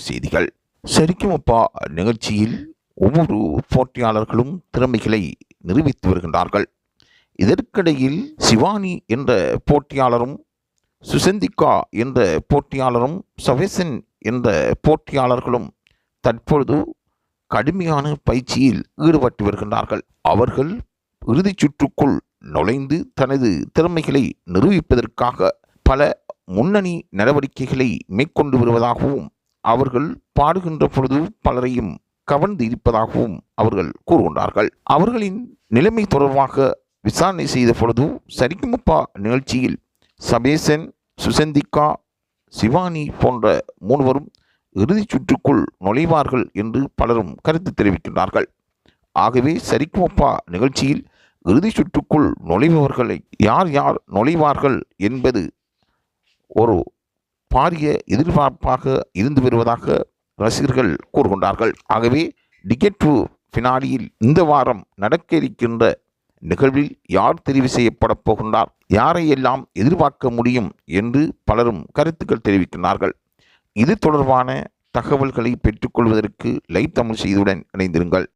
செய்திகள். சரிக்குமப்பா நிகழ்ச்சியில் ஒவ்வொரு போட்டியாளர்களும் திறமைகளை நிரூபித்து வருகின்றார்கள். இதற்கிடையில் சிவானி என்ற போட்டியாளரும், சுசந்திகா என்ற போட்டியாளரும், சவேசன் என்ற போட்டியாளர்களும் தற்பொழுது கடுமையான பயிற்சியில் ஈடுபட்டு வருகின்றார்கள். அவர்கள் இறுதிச் சுற்றுக்குள் நுழைந்து தனது திறமைகளை நிரூபிப்பதற்காக பல முன்னணி நடவடிக்கைகளை மேற்கொண்டு வருவதாகவும், அவர்கள் பாடுகின்ற பொழுது பலரையும் கவர்ந்து இருப்பதாகவும் அவர்கள் கூறுகின்றார்கள். அவர்களின் நிலைமை தொடர்பாக விசாரணை செய்த பொழுது சரிக்குமப்பா நிகழ்ச்சியில் சபேசன், சுசந்திகா, சிவானி போன்ற மூவரும் இறுதிச் சுற்றுக்குள் நுழைவார்கள் என்று பலரும் கருத்து தெரிவிக்கின்றார்கள். ஆகவே சரிக்குமப்பா நிகழ்ச்சியில் இறுதிச் சுற்றுக்குள் நுழைபவர்களை யார் யார் நுழைவார்கள் என்பது ஒரு பாரிய எதிர்பார்ப்பாக இருந்து வருவதாக ரசிகர்கள் கூறுகின்றார்கள். ஆகவே டிக்கெட் டு ஃபினாலியில் இந்த வாரம் நடக்க இருக்கின்ற நிகழ்வில் யார் தெரிவு செய்யப்பட போகின்றார், யாரையெல்லாம் எதிர்பார்க்க முடியும் என்று பலரும் கருத்துக்கள் தெரிவிக்கின்றார்கள். இது தொடர்பான தகவல்களை பெற்றுக்கொள்வதற்கு லைவ் தமிழ் செய்தியுடன் இணைந்திருங்கள்.